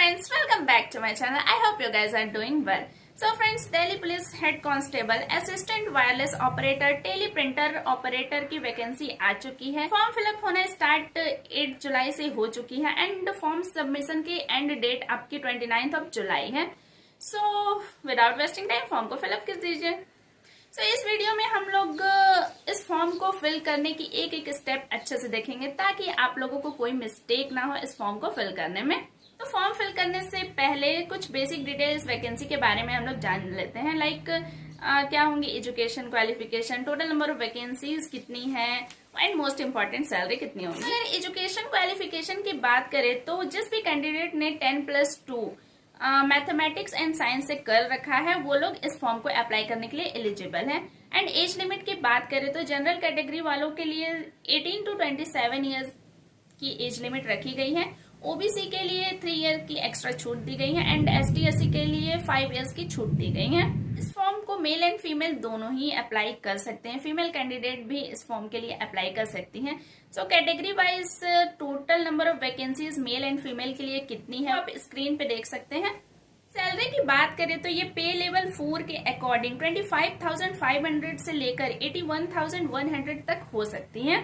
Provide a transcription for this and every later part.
friends, welcome back to my channel. I hope you guys are doing well. So friends, Delhi police head constable, assistant wireless operator, teleprinter operator की vacancy आ चुकी है। Form fill up होना start 8 जुलाई से हो चुकी है एंड फॉर्म सबमिशन की एंड डेट आपकी 29 जुलाई है। So without wasting time form को फिलअप कर दीजिए। सो इस वीडियो में हम लोग इस फॉर्म को फिल करने की एक एक स्टेप अच्छे से देखेंगे ताकि आप लोगों को कोई मिस्टेक ना हो इस फॉर्म को फिल करने में। तो फॉर्म फिल करने से पहले कुछ बेसिक डिटेल इस वैकेंसी के बारे में हम लोग जान लेते हैं। लाइक क्या होंगी education qualification, total number of vacancies कितनी है एंड मोस्ट इंपॉर्टेंट सैलरी कितनी होगी। अगर एजुकेशन क्वालिफिकेशन की बात करें तो जिस भी कैंडिडेट ने 10+2 मैथमेटिक्स एंड साइंस से कर रखा है वो लोग इस फॉर्म को अप्लाई करने के लिए एलिजिबल है। एंड एज लिमिट की बात करें तो जनरल कैटेगरी वालों के लिए 18 to 27 ईयर्स की एज लिमिट रखी गई है। ओबीसी के लिए 3 ईयर की एक्स्ट्रा छूट दी गई है एंड एसटी/एससी के लिए 5 ईयर्स की छूट दी गई है। इस फॉर्म को मेल एंड फीमेल दोनों ही अप्लाई कर सकते हैं। फीमेल कैंडिडेट भी इस फॉर्म के लिए अप्लाई कर सकती हैं। So category wise total number of vacancies male and female के लिए कितनी है आप स्क्रीन पे देख सकते हैं। सैलरी की बात करें तो ये पे लेवल 4 के अकॉर्डिंग 25,500 से लेकर 81,100 तक हो सकती है।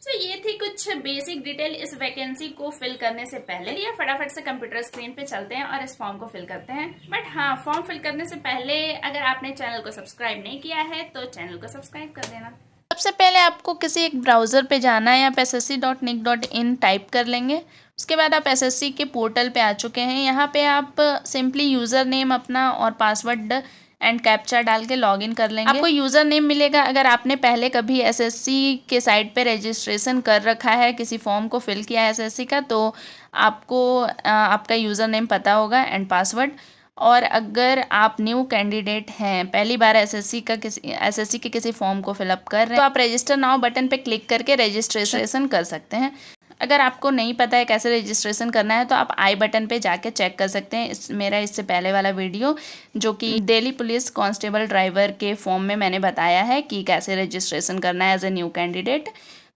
तो ये थी कुछ बेसिक डिटेल इस वैकेंसी को फिल करने से पहले। ये फटाफट से कंप्यूटर स्क्रीन पे चलते हैं और इस फॉर्म को फिल करते हैं। बट हाँ, फॉर्म फिल करने से पहले अगर आपने चैनल को सब्सक्राइब नहीं किया है तो चैनल को सब्सक्राइब कर देना। सबसे पहले आपको किसी एक ब्राउज़र पे जाना है। आप ssc.nic.in टाइप कर लेंगे। उसके बाद आप एसएससी के पोर्टल पे आ चुके हैं। यहाँ पे आप सिंपली यूज़र नेम अपना और पासवर्ड एंड कैप्चा डाल के लॉगिन कर लेंगे। आपको यूज़र नेम मिलेगा अगर आपने पहले कभी एसएससी के साइट पे रजिस्ट्रेशन कर रखा है, किसी फॉर्म को फिल किया है एसएससी का, तो आपको आपका यूज़र नेम पता होगा एंड पासवर्ड। और अगर आप न्यू कैंडिडेट हैं, पहली बार एसएससी के किसी फॉर्म को फिलअप कर रहे हैं, तो आप रजिस्टर नाउ बटन पे क्लिक करके रजिस्ट्रेशन कर सकते हैं। अगर आपको नहीं पता है कैसे रजिस्ट्रेशन करना है तो आप आई बटन पे जाके चेक कर सकते हैं। मेरा इससे पहले वाला वीडियो जो कि दिल्ली पुलिस कांस्टेबल ड्राइवर के फॉर्म में मैंने बताया है कि कैसे रजिस्ट्रेशन करना है एज ए न्यू कैंडिडेट,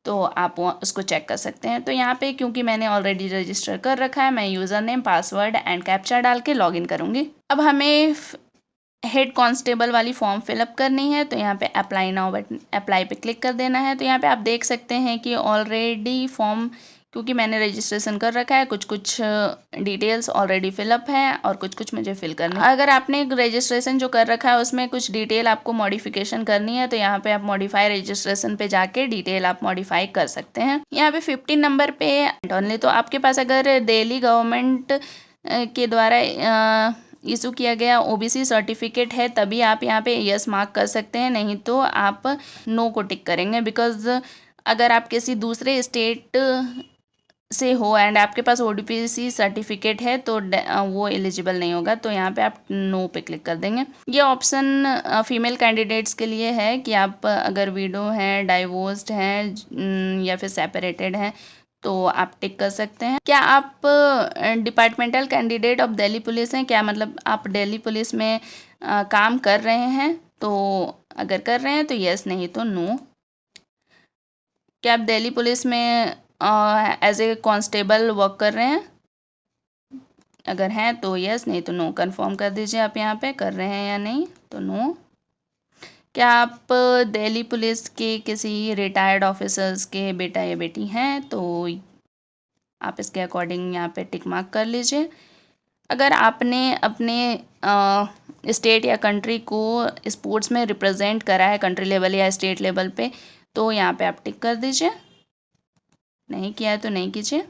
तो आप उसको चेक कर सकते हैं। तो यहाँ पे क्योंकि मैंने ऑलरेडी रजिस्टर कर रखा है, मैं user name password and captcha डाल के लॉगिन करूँगी। अब हमें हेड कांस्टेबल वाली फॉर्म फिलअप करनी है तो यहाँ पे अप्लाई नाउ बटन, अप्लाई पे क्लिक कर देना है। तो यहाँ पे आप देख सकते हैं कि ऑलरेडी फॉर्म, क्योंकि मैंने रजिस्ट्रेशन कर रखा है, कुछ डिटेल्स ऑलरेडी फिलअप है और कुछ मुझे फिल करना है। अगर आपने रजिस्ट्रेशन जो कर रखा है उसमें कुछ डिटेल आपको मॉडिफिकेशन करनी है तो यहाँ पे आप मॉडिफाई रजिस्ट्रेशन पे जाके डिटेल आप मॉडिफाई कर सकते हैं। यहाँ पे 15 नंबर पे ओनली, तो आपके पास अगर दिल्ली गवर्नमेंट के द्वारा इशू किया गया ओबीसी सर्टिफिकेट है तभी आप यहाँ पे यस मार्क कर सकते हैं, नहीं तो आप नो को टिक करेंगे। बिकॉज अगर आप किसी दूसरे स्टेट से हो एंड आपके पास ओडीपीसी सर्टिफिकेट है तो वो एलिजिबल नहीं होगा, तो यहाँ पे आप नो पे क्लिक कर देंगे। ये ऑप्शन फीमेल कैंडिडेट्स के लिए है कि आप अगर विडो हैं, डाइवोर्स्ड हैं या फिर सेपरेटेड हैं तो आप टिक कर सकते हैं। क्या आप departmental candidate of Delhi police हैं, क्या मतलब आप दिल्ली पुलिस में काम कर रहे हैं, तो अगर कर रहे हैं तो यस, नहीं तो नो। क्या आप दिल्ली पुलिस में एज ए कांस्टेबल वर्क कर रहे हैं, अगर हैं तो यस, नहीं तो नो। कंफर्म कर दीजिए आप यहाँ पे कर रहे हैं या नहीं, तो नो। क्या आप दिल्ली पुलिस के किसी रिटायर्ड ऑफिसर्स के बेटा या बेटी हैं, तो आप इसके अकॉर्डिंग यहाँ पे टिक मार्क कर लीजिए। अगर आपने अपने स्टेट या कंट्री को स्पोर्ट्स में रिप्रेजेंट करा है कंट्री लेवल या स्टेट लेवल पे, तो यहाँ पे आप टिक कर दीजिए। नहीं किया है तो नहीं कीजिए।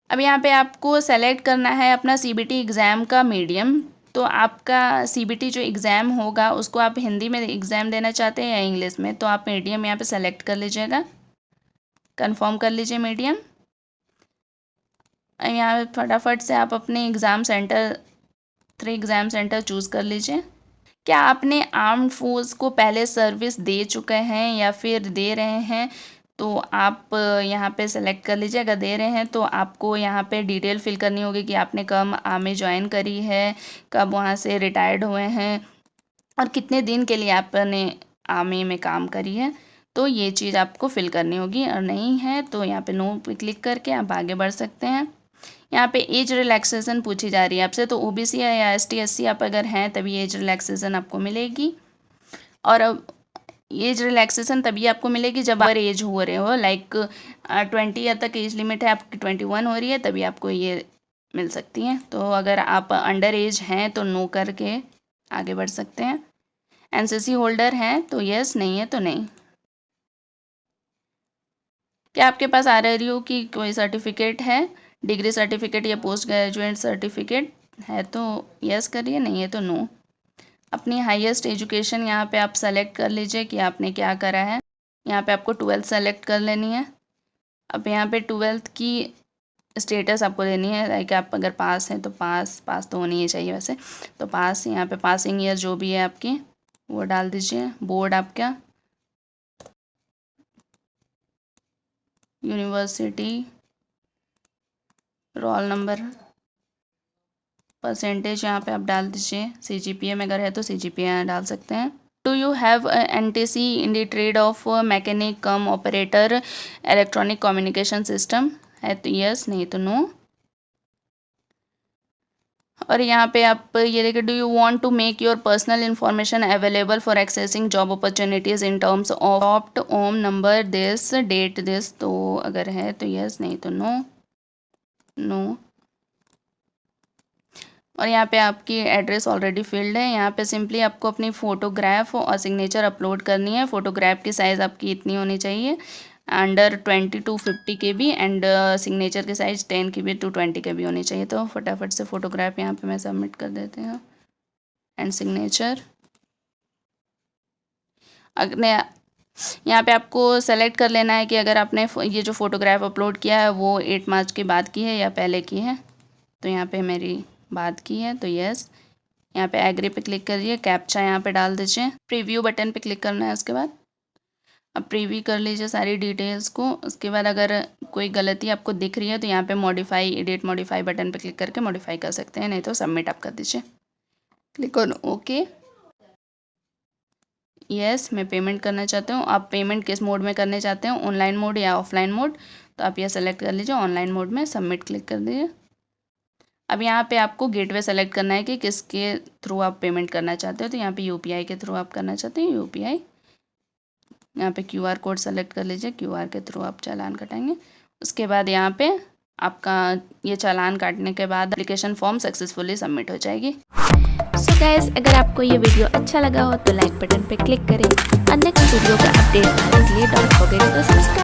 अब यहाँ पे आपको सेलेक्ट करना है अपना सीबीटी एग्ज़ाम का मीडियम। तो आपका सीबीटी जो एग्ज़ाम होगा उसको आप हिंदी में एग्ज़ाम देना चाहते हैं या इंग्लिश में, तो आप मीडियम यहाँ पे सेलेक्ट कर लीजिएगा। कंफर्म कर लीजिए मीडियम। यहाँ फटाफट से आप अपने exam centre 3 exam centre choose कर लीजिए। क्या आपने आर्म्ड फोर्स को पहले सर्विस दे चुके हैं या फिर दे रहे हैं, तो आप यहाँ पे सेलेक्ट कर लीजिए। अगर दे रहे हैं तो आपको यहाँ पे डिटेल फिल करनी होगी कि आपने कब आर्मी ज्वाइन करी है, कब वहाँ से रिटायर्ड हुए हैं और कितने दिन के लिए आपने आर्मी में काम करी है, तो ये चीज़ आपको फिल करनी होगी। और नहीं है तो यहाँ पे नो पे क्लिक करके आप आगे बढ़ सकते हैं। यहाँ पे एज रिलैक्सेशन पूछी जा रही है आपसे, तो ओबीसी या एसटी एससी आप अगर हैं तभी एज रिलैक्सेशन आपको मिलेगी। और एज रिलैक्सेशन तभी आपको मिलेगी जब आप एज हो रहे हो, लाइक 20 ईयर तक एज लिमिट है आपकी, 21 हो रही है तभी आपको ये मिल सकती हैं। तो अगर आप अंडर एज हैं तो नो करके आगे बढ़ सकते हैं। एनसीसी होल्डर हैं तो यस, नहीं है तो नहीं। क्या आपके पास आरआरयू की कोई सर्टिफिकेट है, डिग्री सर्टिफिकेट या पोस्ट ग्रेजुएट सर्टिफिकेट है तो यस करिए, नहीं है तो नो। अपनी हाईएस्ट एजुकेशन यहाँ पे आप सेलेक्ट कर लीजिए कि आपने क्या करा है। यहाँ पे आपको 12th सेलेक्ट कर लेनी है। अब यहाँ पे 12th की स्टेटस आपको देनी है, लाइक आप अगर पास हैं तो पास तो होनी ही चाहिए वैसे, तो पास, यहाँ पे पासिंग ईयर जो भी है आपकी वो डाल दीजिए। बोर्ड आपका, यूनिवर्सिटी, रोल नंबर, परसेंटेज यहाँ पे आप डाल दीजिए। सीजीपीए में अगर है तो सीजीपीए यहाँ डाल सकते हैं। Do you have NTC in the trade off mechanic come operator electronic communication system, है तो यस, नहीं तो नो। और यहाँ पे आप ये देखिए, do you want to make your personal information available for accessing job opportunities in terms of opt ओम नंबर दिस डेट दिस, तो अगर है तो यस, नहीं तो नो। और यहाँ पे आपकी एड्रेस ऑलरेडी फिल्ड है। यहाँ पे सिंपली आपको अपनी फ़ोटोग्राफ और सिग्नेचर अपलोड करनी है। फ़ोटोग्राफ की साइज़ आपकी इतनी होनी चाहिए, under 20 to 50 KB, and signature की साइज़ 10 KB to 20 KB होनी चाहिए। तो फटाफट से फ़ोटोग्राफ यहाँ पे मैं सबमिट कर देती हूँ, एंड सिग्नेचर। अगले यहाँ पे आपको सेलेक्ट कर लेना है कि अगर आपने ये जो फ़ोटोग्राफ अपलोड किया है वो 8 मार्च के बाद की है या पहले की है। तो यहाँ पे मेरी बात की है तो यस। यहाँ पे एग्री पे क्लिक करिए, कैप्चा यहाँ पे डाल दीजिए, प्रीव्यू बटन पे क्लिक करना है। उसके बाद अब प्रीव्यू कर लीजिए सारी डिटेल्स को। उसके बाद अगर कोई गलती आपको दिख रही है तो यहाँ पे मॉडिफाई, एडिट मॉडिफाई बटन पे क्लिक करके मॉडिफाई कर सकते हैं, नहीं तो सबमिट आप कर दीजिए। Click on okay. यस, मैं पेमेंट करना चाहती हूँ। आप पेमेंट किस मोड में करने चाहते हैं, ऑनलाइन मोड या ऑफलाइन मोड, तो आप ये सेलेक्ट कर लीजिए ऑनलाइन मोड में, सबमिट क्लिक कर दीजिए। अब यहाँ पे आपको गेटवे सेलेक्ट करना है कि किसके थ्रू आप पेमेंट करना चाहते हो, तो यहाँ पे यूपीआई के थ्रू आप करना चाहते हैं, यूपीआई। यहाँ पे क्यूआर कोड सेलेक्ट कर लीजिए, क्यूआर के थ्रू आप चालान कटाएंगे। उसके बाद यहाँ पे आपका ये चालान काटने के बाद एप्लीकेशन फॉर्म सक्सेसफुली सबमिट हो जाएगी। सो गाइस, अगर आपको ये वीडियो अच्छा लगा हो तो लाइक बटन पे क्लिक करें और नेक्स्ट वीडियो का अपडेट पाने के लिए डोंट फॉरगेट टू सब्सक्राइब।